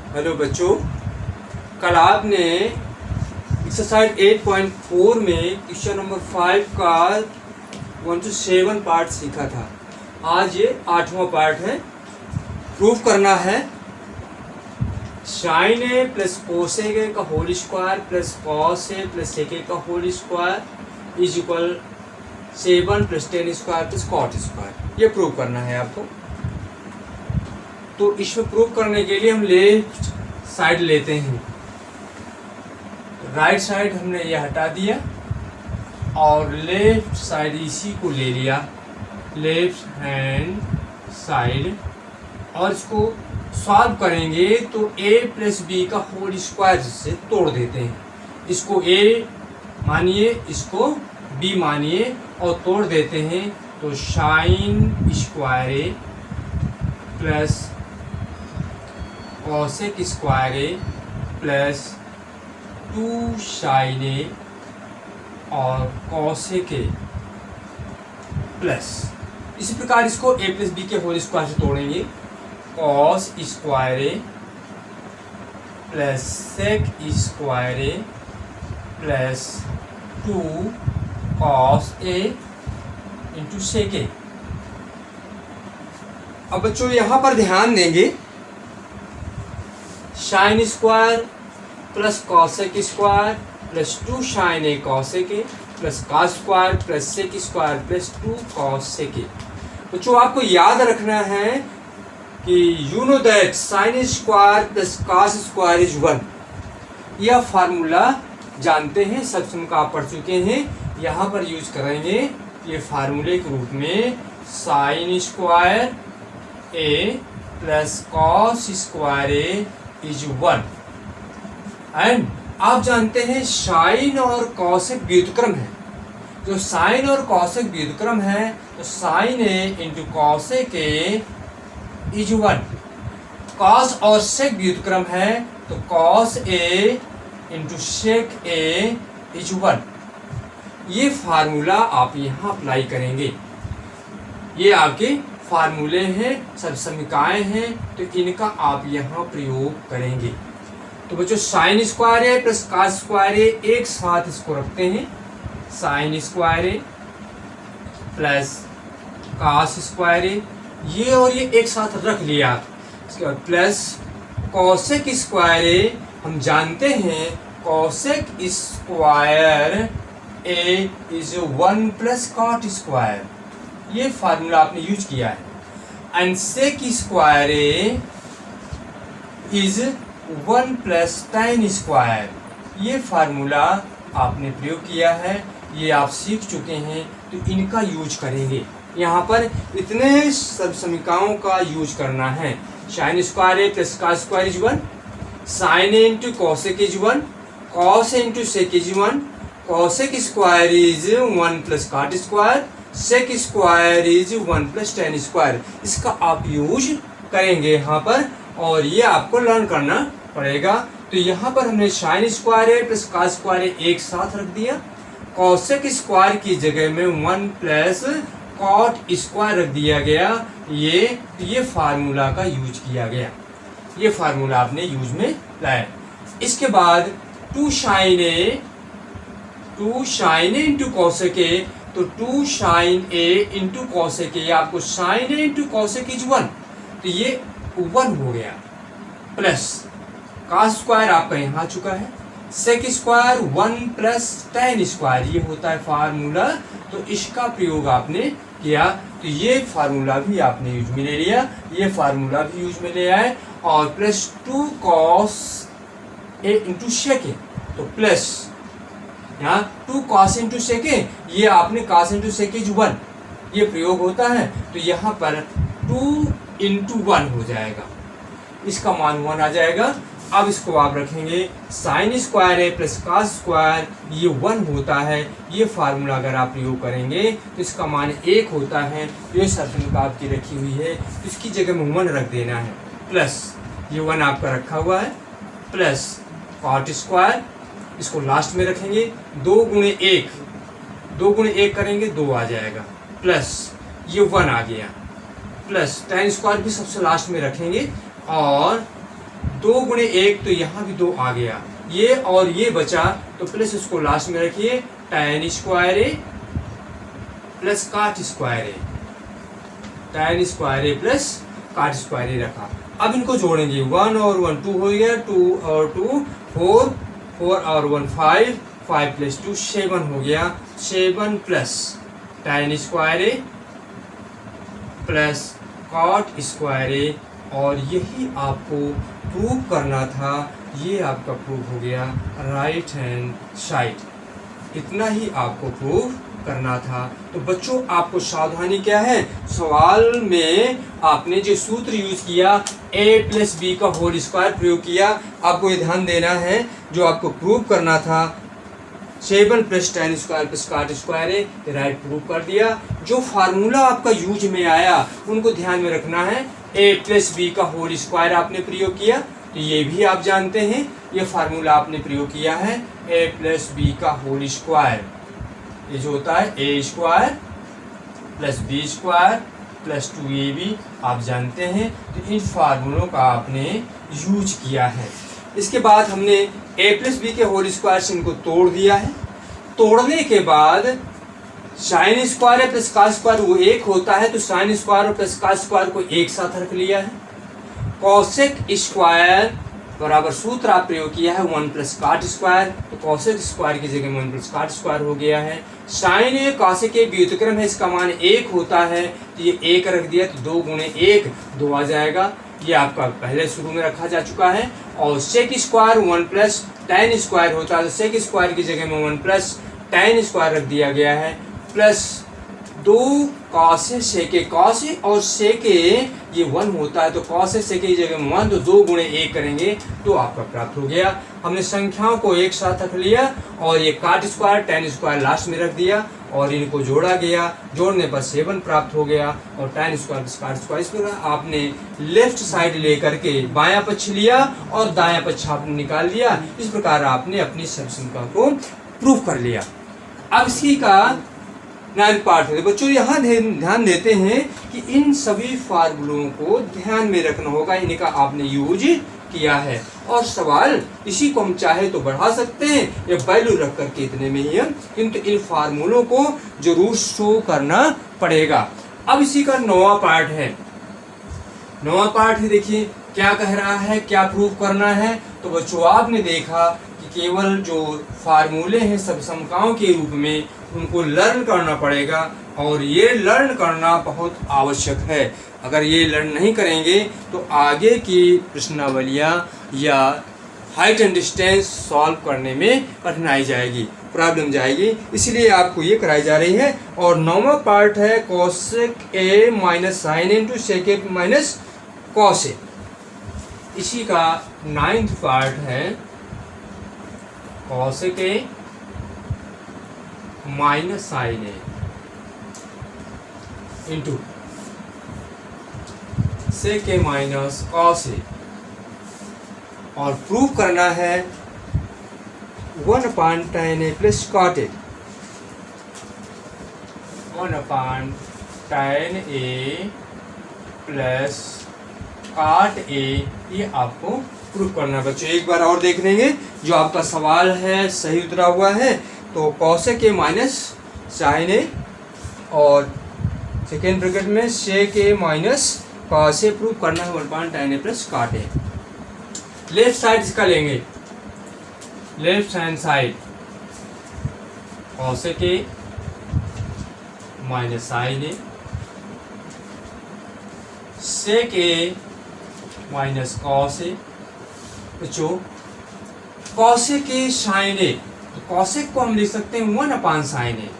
Hello बच्चों, कल आपने एक्सरसाइज 8.4 में क्वेश्चन नंबर 5 का 1 to 7 पार्ट सीखा था। आज ये 8वां पार्ट है। प्रूफ करना है sine A plus cosec A का whole square plus cos A plus sec A का whole square is equal 7 plus 10 square plus cot square. ये प्रूव करना है आपको। तो इसमें प्रूव करने के लिए हम लेफ्ट साइड लेते हैं। राइट साइड हमने ये हटा दिया और लेफ्ट साइड इसी को ले लिया, लेफ्ट हैंड साइड, और इसको सॉल्व करेंगे तो a प्लस बी का होल स्क्वायर से तोड़ देते हैं। इसको a मानिए, इसको b मानिए और तोड़ देते हैं। तो sine square A plus cosec square A plus 2 sine A और कॉसेक ए प्लस, इसी प्रकार इसको a प्लस बी के होल स्क्वायर से तोड़ेंगे। Cos square A plus sec square A plus 2 cos A into sec A. अब बच्चों यहाँ पर ध्यान देंगे, sine square plus cosec square plus 2 sine A cosec A plus cos square plus sec square plus 2 cos सेक ए। बच्चों आपको याद रखना है कि you know that sine square plus cos square is 1। यह फार्मूला जानते हैं, सब सुन का आप पढ़ चुके हैं। यहाँ पर यूज करेंगे ये फार्मूले के रूप में sign square A plus cos square A is 1। And आप जानते हैं साइन और कॉसेक व्युत्क्रम है। जो साइन और कॉसेक व्युत्क्रम है तो sine A into cosec A is 1। Cos और सेक व्युत्क्रम है तो cos A into sec A is 1। ये फार्मूला आप यहाँ अप्लाई करेंगे। ये आपके फार्मूले हैं, सब समीकाएं हैं, तो इनका आप यहाँ प्रयोग करेंगे। तो बच्चों sign square A plus cos square ए एक साथ इसको रखते हैं। Sign square A plus cos square ए, ये और ये एक साथ रख लिया। इसके बाद प्लस कॉसेक स्क्वायर ए, हम जानते हैं cosec square A is 1 plus cot square. ये फार्मूला आपने यूज किया है। And sec square A is 1 plus tan square. ये फार्मूला आपने प्रयोग किया है, ये आप सीख चुके हैं, तो इनका यूज करेंगे। यहाँ पर इतने सब समीकाओं का यूज करना है। Sine square A plus cos square is 1, sine A into cosec is 1, cos A into sec is 1, cosec square is 1 plus cot square, sec square is 1 plus tan square. इसका आप यूज करेंगे यहाँ पर, और ये आपको लर्न करना पड़ेगा। तो यहाँ पर हमने sign square A plus cos square ए एक साथ रख दिया। कॉसेक स्क्वायर की जगह में 1 प्लस कॉट स्क्वायर रख दिया गया। ये फार्मूला का यूज किया गया। ये फार्मूला आपने यूज में लाया। इसके बाद 2 sine A into cosec A, तो 2 sine A into cosec A, आपको sine A into cosec is 1, तो ये 1 हो गया। प्लस कॉस स्क्वायर आपका यहाँ आ चुका है, sec square 1 plus tan square, ये होता है फार्मूला। तो इसका प्रयोग आपने किया, तो ये फार्मूला भी आपने यूज में ले लिया, ये फार्मूला भी यूज में ले आए। और plus 2 cos A into sec ए, तो प्लस यहाँ 2 कॉस इंटू सेक ए, ये आपने कॉस इंटू सेक इज 1, ये प्रयोग होता है। तो यहाँ पर 2 इंटू 1 हो जाएगा, इसका मान 1 आ जाएगा। अब इसको आप रखेंगे sign square A plus cos square, ये 1 होता है। ये फार्मूला अगर आप प्रयोग करेंगे तो इसका मान 1 होता है। ये सर्कल का आपकी रखी हुई है, तो इसकी जगह में 1 रख देना है। प्लस ये 1 आपका रखा हुआ है, प्लस कॉट स्क्वायर, इसको लास्ट में रखेंगे। 2 गुणे 1 करेंगे 2 आ जाएगा, प्लस ये 1 आ गया, प्लस tan स्क्वायर भी सबसे लास्ट में रखेंगे। और 2 गुणे 1 तो यहाँ भी 2 आ गया, ये और ये बचा तो प्लस इसको लास्ट में रखिए, tan स्क्वायर ए प्लस काट square A, tan square A plus काट स्क्वायर ए रखा। अब इनको जोड़ेंगे, 1 और 1 2 हो गया, 2 और 2 4, 4 और 1 5, 5 प्लस 2 7 हो गया, 7 plus tan square A plus cot square ए, और यही आपको प्रूव करना था। ये आपका प्रूव हो गया राइट हैंड साइड, इतना ही आपको प्रूव करना था। तो बच्चों आपको सावधानी क्या है, सवाल में आपने जो सूत्र यूज किया a प्लस बी का होल स्क्वायर प्रयोग किया, आपको ये ध्यान देना है जो आपको प्रूव करना था 7 प्लस tan स्क्वायर प्लस काट स्क्वायर है, राइट प्रूव कर दिया। जो फार्मूला आपका यूज में आया उनको ध्यान में रखना है, a प्लस बी का होल स्क्वायर आपने प्रयोग किया, तो ये भी आप जानते हैं ये फार्मूला आपने प्रयोग किया है a प्लस बी का होल स्क्वायर, ये जो होता है a square plus B square plus 2ab आप जानते हैं। तो इन फार्मूलों का आपने यूज किया है। इसके बाद हमने a प्लस बी के होल स्क्वायर से इनको तोड़ दिया है। तोड़ने के बाद साइन स्क्वायर प्लस का स्क्वायर वो एक होता है, तो साइन स्क्वायर प्लस का स्क्वायर को एक साथ रख लिया है। कॉसेक स्क्वायर बराबर सूत्र आप प्रयोग किया है 1 प्लस काट स्क्वायर, तो कॉसेक स्क्वायर की जगह में 1 प्लस काट स्क्वायर हो गया है। साइन ए कॉसेक के व्युत्क्रम है, इसका मान 1 होता है, तो ये 1 रख दिया तो 2 गुणे 1 2 आ जाएगा, ये आपका पहले शुरू में रखा जा चुका है। और sec square 1 plus tan square होता है, तो सेक स्क्वायर की जगह में 1 प्लस tan स्क्वायर रख दिया गया है, प्लस 2 कॉसे सेके, कॉसे और सेके ये 1 होता है, तो कॉसे सेके की जगह में 1, तो 2 गुणे 1 करेंगे तो आपका प्राप्त हो गया। हमने संख्याओं को एक साथ रख लिया और ये काट स्क्वायर tan स्क्वायर लास्ट में रख दिया और इनको जोड़ा गया, जोड़ने पर 7 प्राप्त हो गया। और tan स्क्वायर काट स्क्वायर, इस प्रकार आपने लेफ्ट साइड लेकर के बायां पक्ष लिया और दायां पक्ष आपने निकाल लिया। इस प्रकार आपने अपनी सब संख्या को प्रूव कर लिया। अब इसी का 9th पार्ट है। बच्चों यहाँ ध्यान देते हैं कि इन सभी फार्मूलों को ध्यान में रखना होगा, इनका आपने यूज किया है और सवाल इसी को हम चाहे तो बढ़ा सकते हैं या वैल्यू रख करके इतने में ही हम, किंतु इन फार्मूलों को जरूर शो करना पड़ेगा। अब इसी का 9वां पार्ट है। 9वां पार्ट है, देखिए क्या कह रहा है, क्या प्रूव करना है। तो बच्चों आपने देखा कि केवल जो फार्मूले हैं सब समकाओं के रूप में उनको लर्न करना पड़ेगा और ये लर्न करना बहुत आवश्यक है। अगर ये लर्न नहीं करेंगे तो आगे की प्रश्नावलियाँ या हाइट एंड डिस्टेंस सॉल्व करने में कठिनाई जाएगी, प्रॉब्लम जाएगी, इसलिए आपको ये कराई जा रही है। और 9वां पार्ट है cosec A minus sine into sec A minus cos A. इसी का 9th पार्ट है cosec A minus sine A into sec A minus cos A, और प्रूव करना है 1/tan A plus cot A, 1/tan A plus cot A, ये आपको prove करना है। बच्चों एक बार और देख लेंगे जो आपका सवाल है सही उतरा हुआ है। तो cosec A minus sine A और सेकेंड ब्रैकेट में सेक A minus cos A prove करना है 1/tan A plus cot A. Left side इसका लेंगे, left hand side cosec A minus sine A sec A minus cos A. बच्चों cosec ए sine ए, तो cosec को हम लिख सकते हैं 1/sin A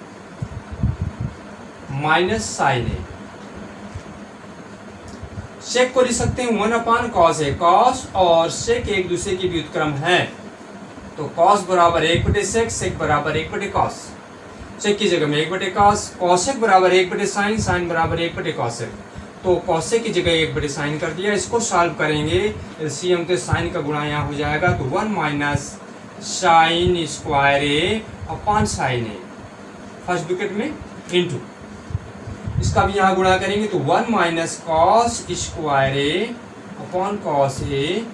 minus sine A. सेक को लिख सकते हैं 1/cos ए। कॉस और सेक एक दूसरे की व्युत्क्रम है, तो कॉस बराबर 1/sec, सेक बराबर 1/cos। सेक की जगह में 1/cos, कॉसेक बराबर 1/sin, साइन बराबर 1/cosec। तो कॉसेक की जगह 1/sin कर दिया। इसको सॉल्व करेंगे एलसीएम तो साइन का गुणा यहाँ हो जाएगा, तो 1 माइनस साइन स्क्वायर ए अपॉन साइन ए फर्स्ट ब्रैकेट में इंटू, इसका भी यहाँ गुणा करेंगे तो 1 माइनस कॉस स्क्वायर ए अपॉन कॉस ए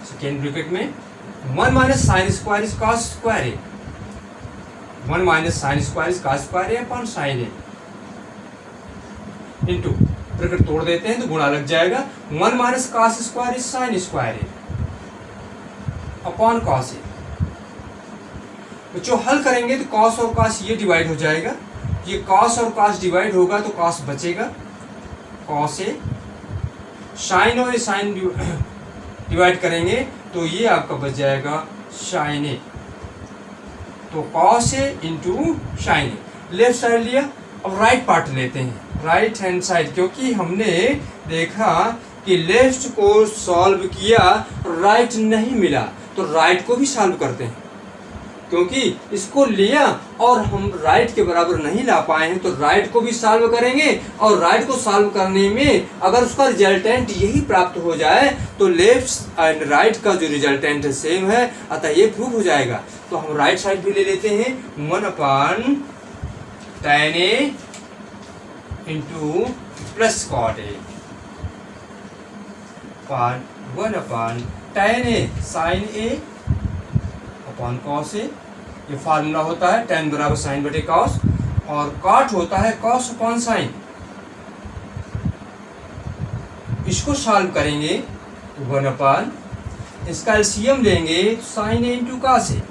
सेकेंड ब्रैकेट में 1 minus sine square is cos square A, 1 minus sine square is cos square A upon sine A into bracket तोड़ देते हैं तो गुणा लग जाएगा 1 minus cos square is sine square A upon cos A. बच्चों हल करेंगे तो कॉस और कॉस ये डिवाइड हो जाएगा, ये कॉस और कॉस डिवाइड होगा तो कॉस बचेगा, कॉस ए साइन और साइन डिवाइड करेंगे तो ये आपका बच जाएगा साइन ए, तो cos A into sine A. Left side लिया, अब राइट पार्ट लेते हैं, राइट हैंड साइड, क्योंकि हमने देखा कि लेफ्ट को सॉल्व किया राइट नहीं मिला तो राइट को भी सॉल्व करते हैं, क्योंकि इसको लिया और हम राइट के बराबर नहीं ला पाए हैं तो राइट को भी सॉल्व करेंगे, और राइट को सॉल्व करने में अगर उसका रिजल्टेंट यही प्राप्त हो जाए तो लेफ्ट एंड राइट का जो रिजल्टेंट है सेम है, अतः ये प्रूव हो जाएगा। तो हम राइट साइड भी ले लेते हैं 1 upon tan A into plus cot A, 1 upon tan A sine A upon cos A. ये फार्मूला होता है tan बराबर साइन बटे कॉस, और कॉट होता है कॉस अपॉन साइन। इसको सॉल्व करेंगे 1 अपॉन, इसका एलसीएम लेंगे sign A into cos A,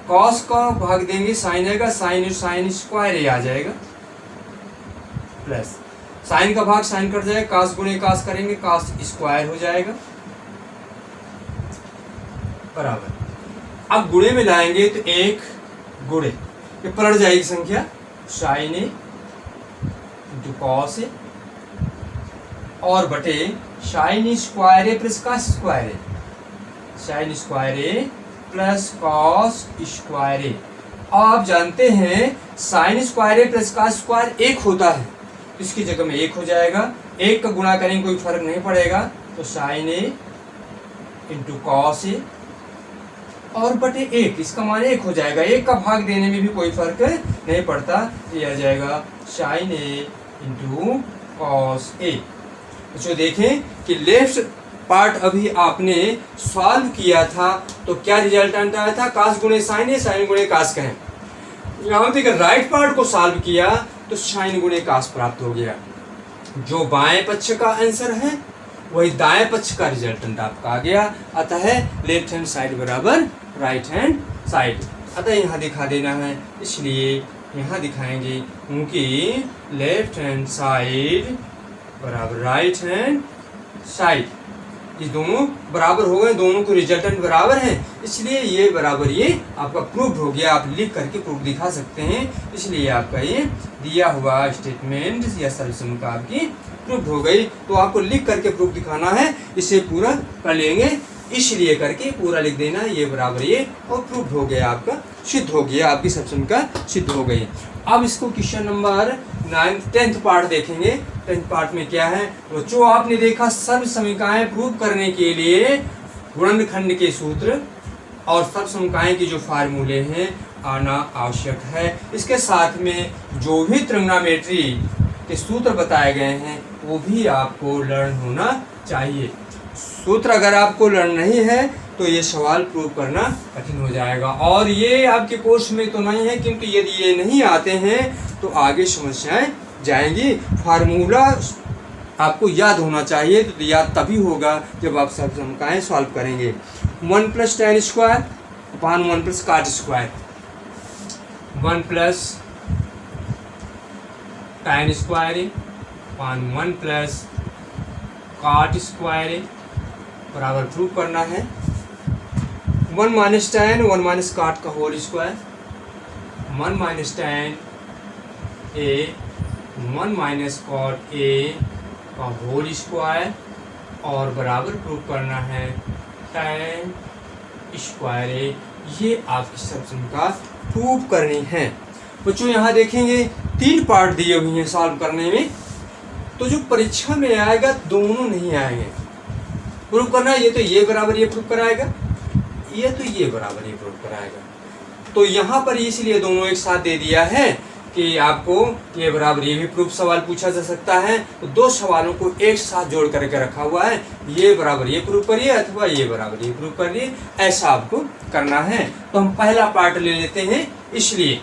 cos का भाग देंगे साइन आएगा, साइन स्क्वायर ए आ जाएगा, प्लस साइन का भाग साइन कट जाएगा, कॉस गुणे कॉस करेंगे कॉस स्क्वायर हो जाएगा, बराबर। अब गुणे में लाएंगे तो एक गुणे ये पलट जाएगी संख्या, sign A into cos A और बटे sign square A plus cos square A, sign square A plus cos square ए। आप जानते हैं sign square A plus cos square एक होता है, इसकी जगह में एक हो जाएगा, एक का गुणा करेंगे कोई फर्क नहीं पड़ेगा, तो sine A into cos A और बटे एक, इसका मान एक हो जाएगा, एक का भाग देने में भी कोई फर्क नहीं पड़ता, ये आ जाएगा sign A into cos A. तो देखें कि लेफ्ट पार्ट अभी आपने सॉल्व किया था तो क्या रिजल्टेंट आया था, कॉस गुणे साइन ए साइन गुणे कॉस कहें। यहाँ पे राइट पार्ट को सॉल्व किया तो साइन गुणे कॉस प्राप्त हो गया, जो बाएं पक्ष का आंसर है वही दाएं पक्ष का रिजल्टेंट आपका आ गया, अतः लेफ्ट हैंड साइड बराबर राइट हैंड साइड। अतः यहाँ दिखा देना है, इसलिए यहाँ दिखाएंगे क्योंकि लेफ्ट हैंड साइड बराबर राइट हैंड साइड, ये दोनों बराबर हो गए, दोनों को रिजल्टेंट बराबर है, इसलिए ये बराबर ये आपका प्रूफ हो गया। आप लिख करके प्रूफ दिखा सकते हैं, इसलिए आपका ये दिया हुआ स्टेटमेंट या सॉल्यूशन का आपकी प्रूफ हो गई। तो आपको लिख करके प्रूफ दिखाना है, इसे पूरा कर लेंगे, इसलिए करके पूरा लिख देना, ये बराबर ये, और प्रूफ हो गया आपका, सिद्ध हो गया, आपकी सॉल्यूशन का सिद्ध हो गई। अब इसको क्वेश्चन नंबर 10th पार्ट देखेंगे। 10th पार्ट में क्या है, तो जो आपने देखा सर्व समीकरणाएं प्रूव करने के लिए गुणनखंड के सूत्र और सर्व समीकरणाएं के जो फार्मूले हैं आना आवश्यक है। इसके साथ में जो भी त्रिग्नोमेट्री के सूत्र बताए गए हैं वो भी आपको लर्न होना चाहिए। सूत्र अगर आपको लर्न नहीं है तो ये सवाल प्रूव करना कठिन हो जाएगा, और ये आपके कोर्स में तो नहीं है, क्योंकि यदि ये नहीं आते हैं तो आगे समस्याएं जाएंगी। फार्मूला आपको याद होना चाहिए, तो याद तभी होगा जब आप सब समीकरण सॉल्व करेंगे। 1 plus tan square upon 1 plus cot square, 1 plus tan square upon 1 plus cot square बराबर प्रूव करना है 1 माइनस tan 1 माइनस cot का whole square, 1 minus tan a 1 minus cot a का होल स्क्वायर, और बराबर प्रूव करना है tan स्क्वायर a। ये आपकी सॉल्यूशन का प्रूव करनी है। बच्चों यहाँ देखेंगे 3 पार्ट दिए हुए हैं सॉल्व करने में, तो जो परीक्षा में आएगा दोनों नहीं आएंगे। प्रूव करना है, ये तो ये बराबर ये प्रूव कराएगा, ये तो ये बराबर ये प्रूव कराएगा। तो यहाँ पर इसलिए दोनों एक साथ दे दिया है कि आपको ये बराबर ये भी प्रूफ सवाल पूछा जा सकता है। तो दो सवालों को एक साथ जोड़ करके रखा हुआ है, ये बराबर ये प्रूफ करिए अथवा ये बराबर ये प्रूफ करिए, ऐसा आपको करना है। तो हम पहला पार्ट ले लेते हैं, इसलिए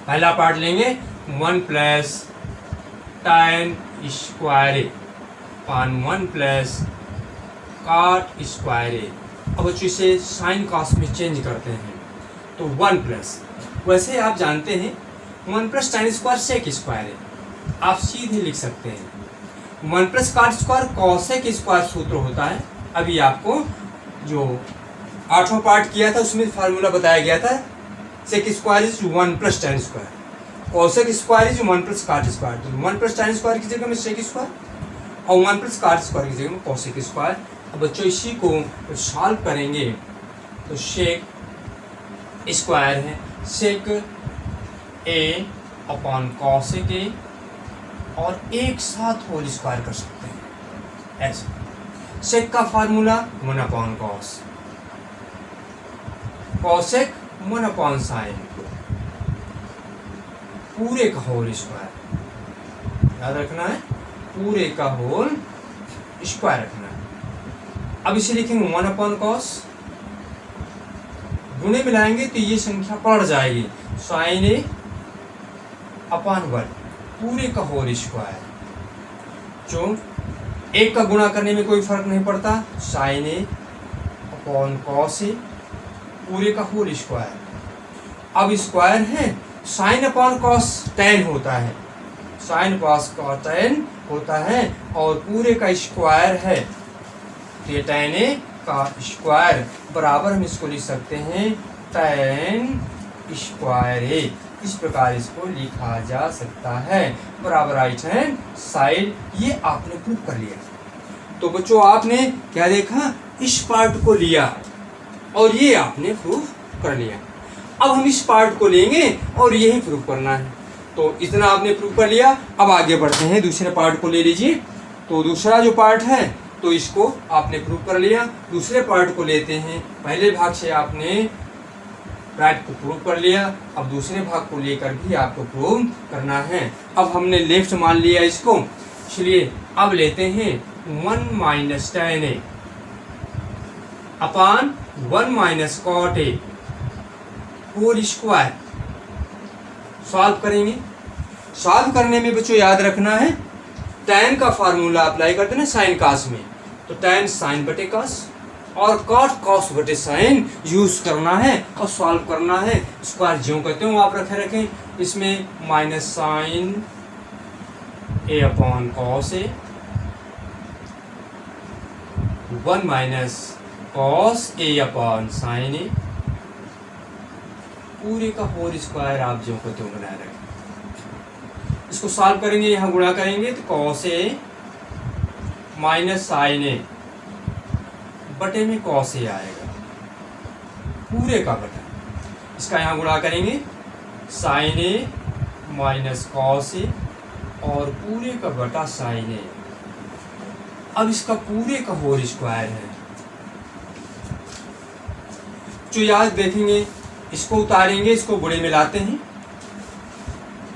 पहला पार्ट लेंगे 1 प्लस tan स्क्वायर पान 1 प्लस cot स्क्वायर। अब बच्चों इसे साइन कॉस में चेंज करते हैं तो 1 प्लस, वैसे आप जानते हैं 1 plus tan square sec square है, आप सीधे लिख सकते हैं 1 plus cot square cosec square सूत्र होता है। अभी आपको जो 8वां पार्ट किया था उसमें फार्मूला बताया गया था, sec square is 1 plus tan square, cosec square is 1 plus cot square. तो 1 प्लस tan स्क्वायर की जगह में सेक स्क्वायर और 1 प्लस cot स्क्वायर की जगह में कॉसेक स्क्वायर। अब बच्चों इसी को सॉल्व करेंगे तो सेक स्क्वायर है सेक ए अपॉन कॉसेक ए और एक साथ होल स्क्वायर कर सकते हैं ऐसे। सेक का formula 1 upon cos, cosec 1 upon sine, पूरे का होल स्क्वायर, याद रखना है पूरे का होल स्क्वायर रखना है। अब इसे लिखेंगे 1 अपॉन कॉस, गुणे मिलाएंगे तो ये संख्या पड़ जाएगी साइन ए अपॉन 1 पूरे का होल स्क्वायर, जो एक का गुणा करने में कोई फर्क नहीं पड़ता, साइन ए अपॉन कॉस ए पूरे का होल स्क्वायर। अब स्क्वायर है, साइन अपॉन कॉस tan होता है, साइन कॉस का tan होता है और पूरे का स्क्वायर है, तो ये tan ए का स्क्वायर बराबर हम इसको लिख सकते हैं tan स्क्वायर ए। इस प्रकार इसको लिखा जा सकता है बराबर राइट हैंड साइड। ये आपने प्रूफ कर लिया। तो बच्चों आपने क्या देखा, इस पार्ट को लिया और ये आपने प्रूफ कर लिया। अब हम इस पार्ट को लेंगे और यही प्रूफ करना है। तो इतना आपने प्रूफ कर लिया। अब आगे बढ़ते हैं, दूसरे पार्ट को ले लीजिए। तो दूसरा जो पार्ट है तो इसको आपने प्रूफ कर लिया, दूसरे पार्ट को लेते हैं। पहले भाग से आपने राइट को प्रूव कर लिया, अब दूसरे भाग को लेकर भी आपको प्रूव करना है। अब हमने लेफ्ट मान लिया इसको, इसलिए अब लेते हैं 1 माइनस tan ए अपान 1 माइनस cot ए होल स्क्वायर। सॉल्व करेंगे, सॉल्व करने में बच्चों याद रखना है tan का फार्मूला अप्लाई करते हैं साइन कास में, तो tan साइन बटे कास और cot कॉस बटे साइन यूज करना है और सॉल्व करना है। स्क्वायर ज्यों कहते हो आप रखें, इसमें minus sine A upon cos A 1 minus cos A upon sine ए पूरे का होल स्क्वायर आप जो कहते हो बनाए रखें। इसको सॉल्व करेंगे, यहाँ गुणा करेंगे तो कॉस ए माइनस साइन ए बटे में कॉस ए आएगा पूरे का बटा। इसका यहाँ गुणा करेंगे sign A minus cos A और पूरे का बटा साइन ए। अब इसका पूरे का होल स्क्वायर है, जो याद देखेंगे इसको उतारेंगे, इसको गुणे में लाते हैं,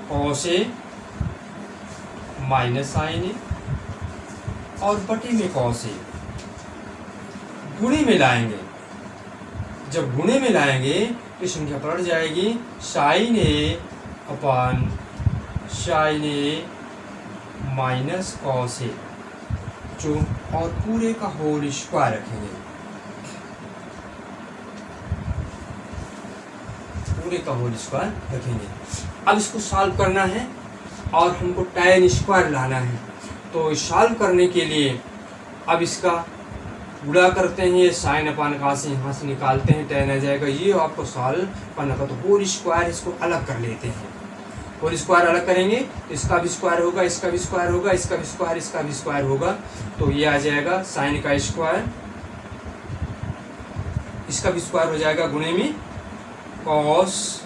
cos A minus sine A और बटे में कॉस ए गुणे में लाएंगे। जब गुणे में लाएंगे तो संख्या पलट जाएगी sign A upon sine A minus cos ए, जो और पूरे का होल स्क्वायर रखेंगे, पूरे का होल स्क्वायर रखेंगे। अब इसको सॉल्व करना है और हमको tan स्क्वायर लाना है। तो सॉल्व करने के लिए अब इसका गुणा करते हैं, ये साइन अपान का से यहाँ से निकालते हैं, tan आ जाएगा। ये आपको सॉल्व करना का तो होल स्क्वायर इसको अलग कर लेते हैं। होल स्क्वायर अलग करेंगे तो इसका भी स्क्वायर होगा, इसका भी स्क्वायर होगा, इसका भी स्क्वायर, इसका भी स्क्वायर होगा। तो ये आ जाएगा साइन का स्क्वायर, इसका भी स्क्वायर हो जाएगा गुणे में कॉस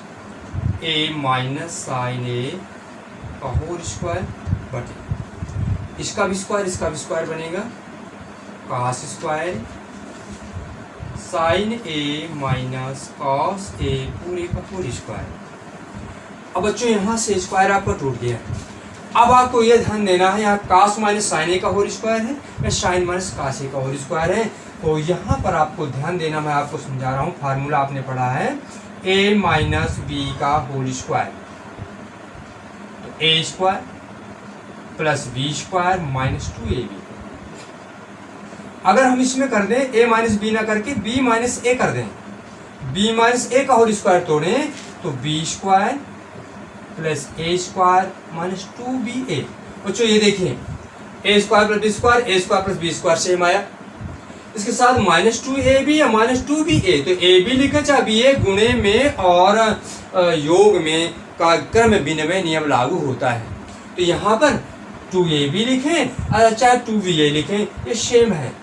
ए माइनस साइन ए का होल स्क्वायर बटे इसका भी स्क्वायर, इसका भी स्क्वायर बनेगा कॉस स्क्वायर साइन ए माइनस कॉस ए पूरे का होल स्क्वायर। अब बच्चों यहाँ से स्क्वायर आपका टूट गया। अब आपको ये ध्यान देना है यहाँ कास माइनस साइन ए का होल स्क्वायर है या साइन माइनस कास ए का होल स्क्वायर है। तो यहाँ पर आपको ध्यान देना, मैं आपको समझा रहा हूँ, फार्मूला आपने पढ़ा है a माइनस बी का होल स्क्वायर। तो a square plus B square minus 2ab। अगर हम इसमें कर दें a माइनस बी ना करके b माइनस ए कर दें, b माइनस ए का होल स्क्वायर तोड़ें तो b square plus a square minus 2ba। बच्चों ये देखिए a square plus B square, a square plus B square same आया। इसके साथ माइनस 2ab या माइनस 2ba, तो ab लिखा चाहे ba गुणे में और योग में का क्रम विनिमय नियम लागू होता है। तो यहाँ पर 2ab लिखें चाहे 2ba लिखें, ये सेम है।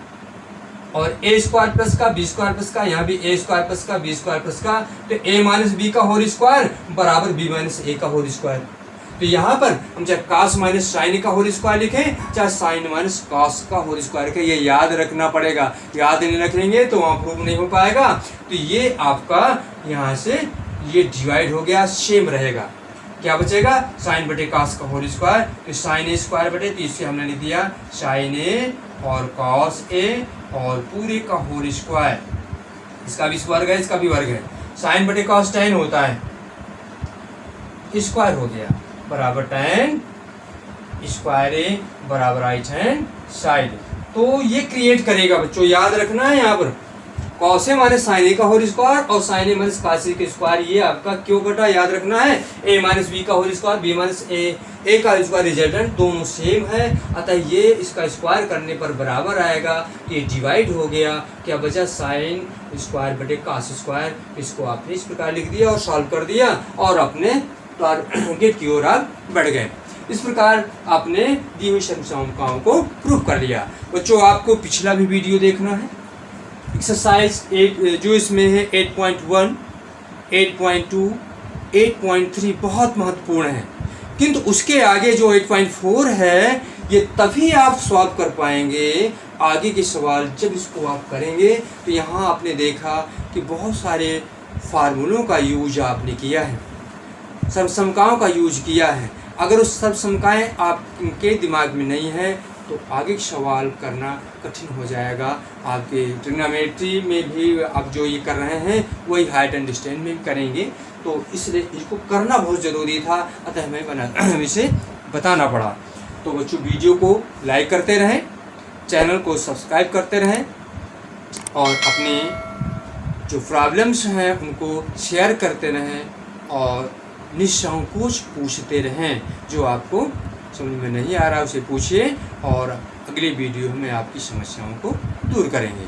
और ए स्क्वायर प्लस का बी स्क्वायर प्लस का, यहाँ भी ए स्क्वायर प्लस का बी स्क्वायर प्लस का, तो ए माइनस बी का होल स्क्वायर बराबर बी माइनस ए का होल स्क्वायर। तो यहाँ पर हम चाहे कास माइनस साइन का होल स्क्वायर लिखें चाहे साइन माइनस कास का होल स्क्वायर के, ये याद रखना पड़ेगा। याद नहीं रखेंगे तो वहाँ प्रूव नहीं हो पाएगा। तो ये आपका यहाँ से ये डिवाइड हो गया, सेम रहेगा। क्या बचेगा? साइन बटे कास का होल स्क्वायर, तो साइन ए स्क्वायर बटे, तो इससे हमने लिख दिया साइन ए और कॉस ए और पूरे का होल स्क्वायर। इसका भी वर्ग है, इसका भी वर्ग है। साइन बटे कॉस tan होता है, स्क्वायर हो गया बराबर tan स्क्वायर ए बराबर राइट हैंड साइड। तो ये क्रिएट करेगा बच्चों, याद रखना है यहाँ पर कॉस ए माइनस साइन ए का होल स्क्वायर और साइन ए माइनस कास ए का स्क्वायर, ये आपका क्यों कटा याद रखना है। ए माइनस बी का होल स्क्वायर, बी माइनस ए का स्क्वायर रिजल्टेंट दोनों सेम है, अतः ये इसका स्क्वायर करने पर बराबर आएगा। ये डिवाइड हो गया, क्या बचा साइन स्क्वायर बटे कास स्क्वायर। इसको आपने इस प्रकार लिख दिया और सॉल्व कर दिया और अपने टारगेट की ओर आप बढ़ गए। इस प्रकार आपने दी हुई समस्याओं को प्रूव कर लिया। बच्चों आपको पिछला भी वीडियो देखना है, एक्सरसाइज 8 जो इसमें है 8.1, 8.2, 8.3 बहुत महत्वपूर्ण है, किंतु उसके आगे जो 8.4 है ये तभी आप सॉल्व कर पाएंगे आगे के सवाल जब इसको आप करेंगे। तो यहाँ आपने देखा कि बहुत सारे फार्मूलों का यूज आपने किया है, सर्वसमकाओं का यूज किया है। अगर उस सर्वसमकाएँ आपके दिमाग में नहीं है तो आगे सवाल करना कठिन हो जाएगा। आपके ट्रिग्नोमेट्री में भी आप जो ये कर रहे हैं वही हाइट एंड डिस्टेंस में भी करेंगे, तो इसलिए इसको करना बहुत ज़रूरी था, अतः हमें इसे बताना पड़ा। तो बच्चों वीडियो को लाइक करते रहें, चैनल को सब्सक्राइब करते रहें और अपने जो प्रॉब्लम्स हैं उनको शेयर करते रहें और निसंकोच पूछते रहें। जो आपको समझ में नहीं आ रहा उसे पूछिए और अगले वीडियो में आपकी समस्याओं को दूर करेंगे।